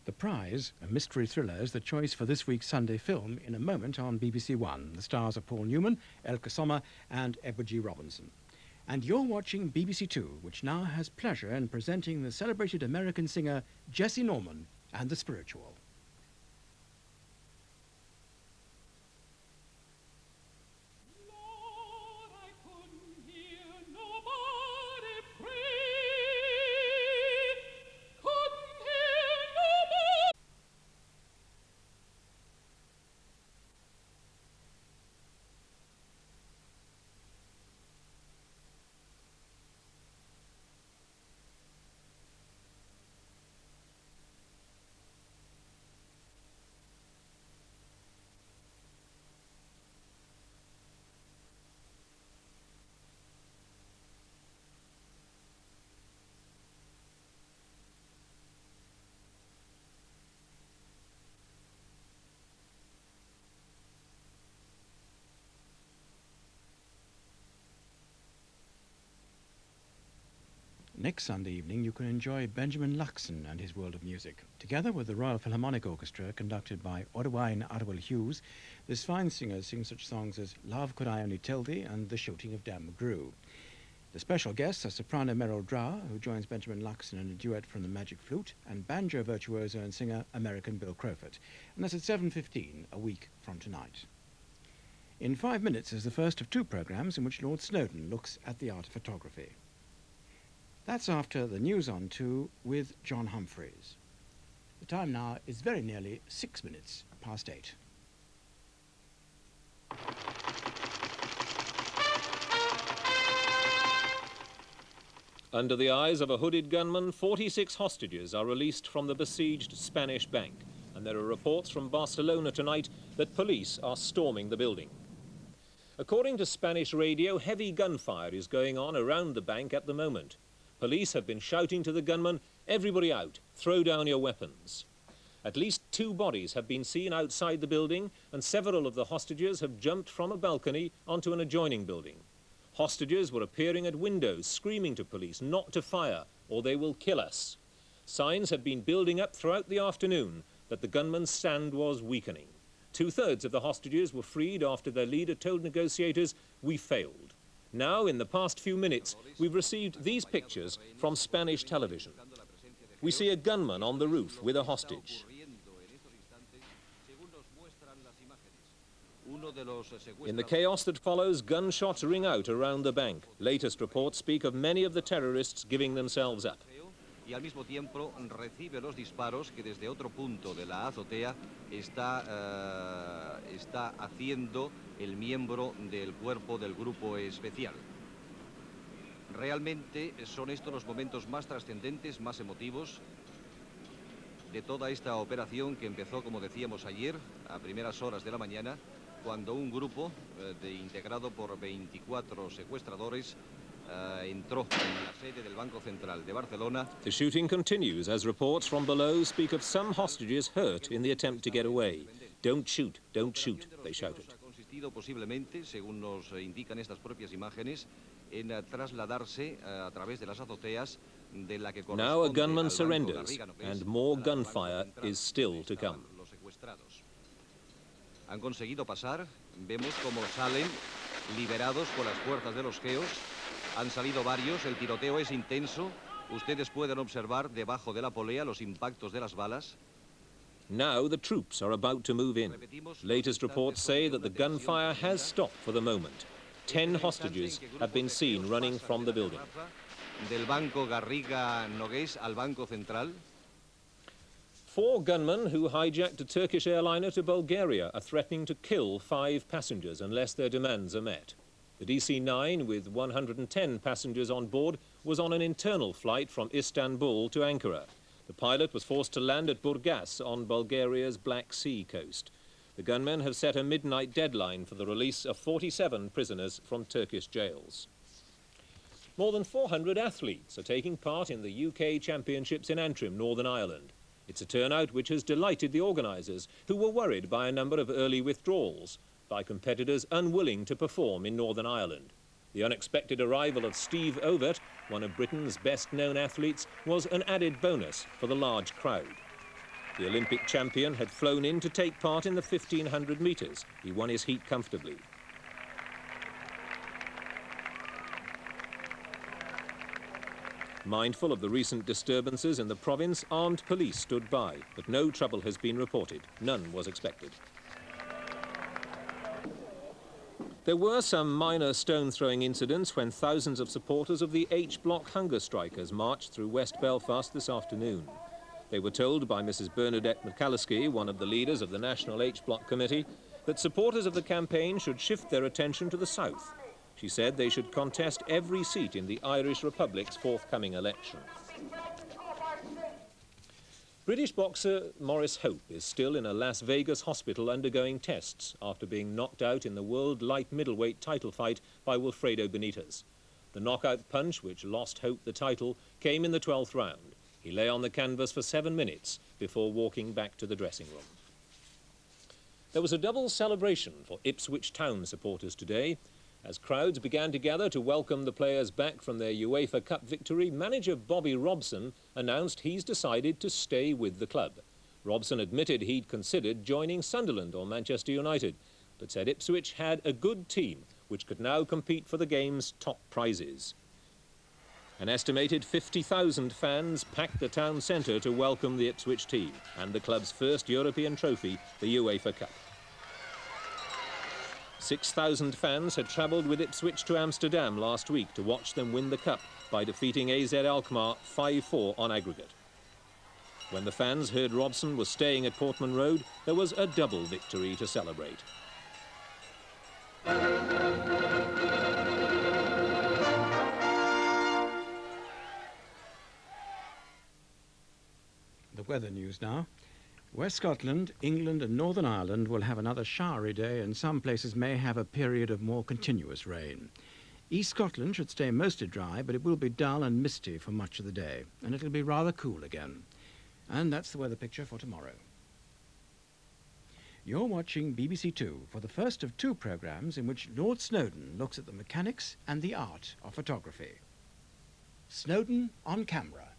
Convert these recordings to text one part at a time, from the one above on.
The Prize, a mystery thriller, is the choice for this week's Sunday film in a moment on BBC1. The stars are Paul Newman, Elke Sommer and Edward G. Robinson. And you're watching BBC2, which now has pleasure in presenting the celebrated American singer Jessye Norman and the Spiritual. Next Sunday evening you can enjoy Benjamin Luxon and his world of music. Together with the Royal Philharmonic Orchestra, conducted by Owain Arwell Hughes, this fine singer sings such songs as Love Could I Only Tell Thee and The Shooting of Dan McGrew. The special guests are soprano Meryl Drower, who joins Benjamin Luxon in a duet from the Magic Flute, and banjo virtuoso and singer American Bill Crowfoot. And that's at 7:15 a week from tonight. In 5 minutes is the first of two programmes in which Lord Snowdon looks at the art of photography. That's after the news on 2 with John Humphreys. The time now is very nearly 6 minutes past 8. Under the eyes of a hooded gunman, 46 hostages are released from the besieged Spanish bank, and there are reports from Barcelona tonight that police are storming the building. According to Spanish radio, heavy gunfire is going on around the bank at the moment. Police have been shouting to the gunman, "Everybody out, throw down your weapons." At least 2 bodies have been seen outside the building, and several of the hostages have jumped from a balcony onto an adjoining building. Hostages were appearing at windows, screaming to police not to fire, or they will kill us. Signs had been building up throughout the afternoon that the gunman's stand was weakening. 2/3 of the hostages were freed after their leader told negotiators, "We failed." Now, in the past few minutes, we've received these pictures from Spanish television. We see a gunman on the roof with a hostage. In the chaos that follows, gunshots ring out around the bank. Latest reports speak of many of the terrorists giving themselves up. Y al mismo tiempo recibe los disparos que desde otro punto de la azotea está haciendo el miembro del cuerpo del grupo especial. Realmente son estos los momentos más trascendentes, más emotivos de toda esta operación que empezó, como decíamos ayer, a primeras horas de la mañana, cuando un grupo integrado por 24 secuestradores entró en la sede del Banco Central de Barcelona. The shooting continues as reports from below speak of some hostages hurt in the attempt to get away. "Don't shoot, they shouted. Ha consistido posiblemente, según nos indican estas propias imágenes, en trasladarse a través de las azoteas de la que corresponde. Now a gunman surrenders, and more gunfire is still to come. Los secuestrados han conseguido pasar, vemos cómo salen liberados por las fuerzas de los geos. Han salido varios, el tiroteo es intenso. Ustedes pueden observar debajo de la polea los impactos de las balas. Now the troops are about to move in. Latest reports say that the gunfire has stopped for the moment. 10 hostages have been seen running from the building. Del Banco Garriga Nogués al Banco Central. 4 gunmen who hijacked a Turkish airliner to Bulgaria are threatening to kill 5 passengers unless their demands are met. The DC-9, with 110 passengers on board, was on an internal flight from Istanbul to Ankara. The pilot was forced to land at Burgas on Bulgaria's Black Sea coast. The gunmen have set a midnight deadline for the release of 47 prisoners from Turkish jails. More than 400 athletes are taking part in the UK Championships in Antrim, Northern Ireland. It's a turnout which has delighted the organisers, who were worried by a number of early withdrawals by competitors unwilling to perform in Northern Ireland. The unexpected arrival of Steve Ovett, one of Britain's best-known athletes, was an added bonus for the large crowd. The Olympic champion had flown in to take part in the 1500 metres. He won his heat comfortably. Mindful of the recent disturbances in the province, armed police stood by, but no trouble has been reported. None was expected. There were some minor stone-throwing incidents when thousands of supporters of the H-Block hunger strikers marched through West Belfast this afternoon. They were told by Mrs. Bernadette McCalliskey, one of the leaders of the National H-Block Committee, that supporters of the campaign should shift their attention to the south. She said they should contest every seat in the Irish Republic's forthcoming election. British boxer Maurice Hope is still in a Las Vegas hospital undergoing tests after being knocked out in the world light middleweight title fight by Wilfredo Benitez. The knockout punch, which lost Hope the title, came in the 12th round. He lay on the canvas for 7 minutes before walking back to the dressing room. There was a double celebration for Ipswich Town supporters today. As crowds began to gather to welcome the players back from their UEFA Cup victory, manager Bobby Robson announced he's decided to stay with the club. Robson admitted he'd considered joining Sunderland or Manchester United, but said Ipswich had a good team which could now compete for the game's top prizes. An estimated 50,000 fans packed the town centre to welcome the Ipswich team and the club's first European trophy, the UEFA Cup. 6,000 fans had travelled with Ipswich to Amsterdam last week to watch them win the Cup by defeating AZ Alkmaar 5-4 on aggregate. When the fans heard Robson was staying at Portman Road, there was a double victory to celebrate. The weather news now. West Scotland, England and Northern Ireland will have another showery day, and some places may have a period of more continuous rain. East Scotland should stay mostly dry, but it will be dull and misty for much of the day, and it'll be rather cool again. And that's the weather picture for tomorrow. You're watching BBC2 for the first of 2 programmes in which Lord Snowdon looks at the mechanics and the art of photography. Snowdon on camera.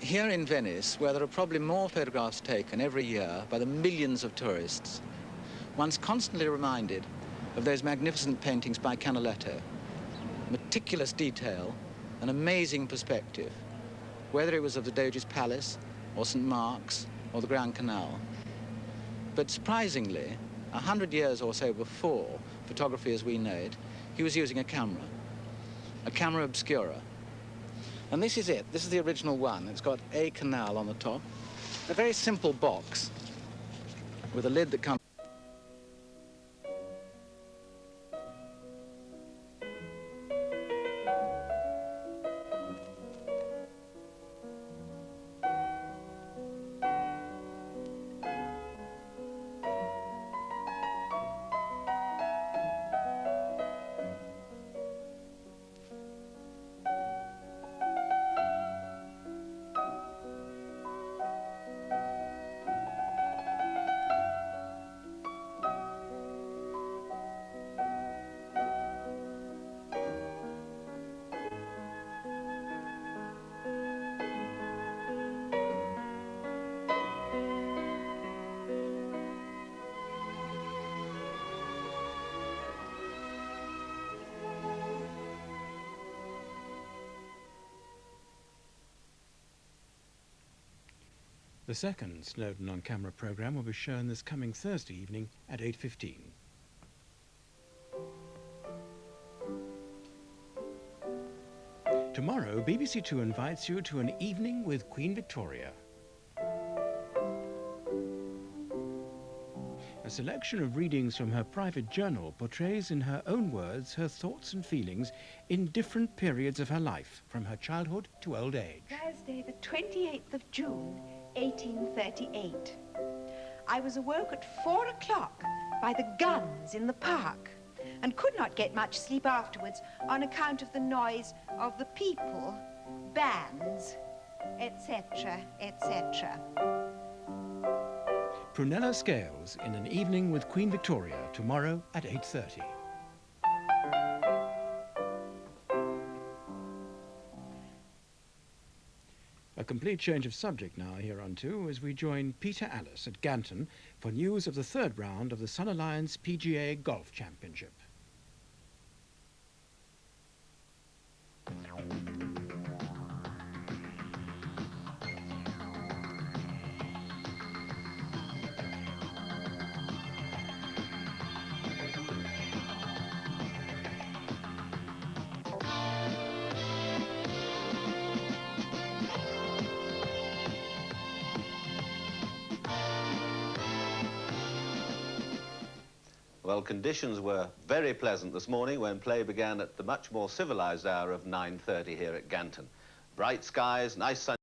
Here in Venice, where there are probably more photographs taken every year by the millions of tourists, one's constantly reminded of those magnificent paintings by Canaletto. Meticulous detail, an amazing perspective, whether it was of the Doge's Palace, or St. Mark's, or the Grand Canal. But surprisingly, 100 years or so before photography as we know it, he was using a camera obscura. And this is it. This is the original one. It's got a canal on the top. A very simple box with a lid that comes. The second Snowdon on Camera programme will be shown this coming Thursday evening at 8:15. Tomorrow, BBC2 invites you to an evening with Queen Victoria. A selection of readings from her private journal portrays in her own words her thoughts and feelings in different periods of her life, from her childhood to old age. Thursday, the 28th of June, 1838. I was awoke at 4 o'clock by the guns in the park and could not get much sleep afterwards on account of the noise of the people, bands, etc., etc. Prunella Scales in An Evening with Queen Victoria, tomorrow at 8:30. A complete change of subject now here on 2 as we join Peter Alice at Ganton for news of the third round of the Sun Alliance PGA Golf Championship. Well, conditions were very pleasant this morning when play began at the much more civilized hour of 9:30 here at Ganton. Bright skies, nice sun.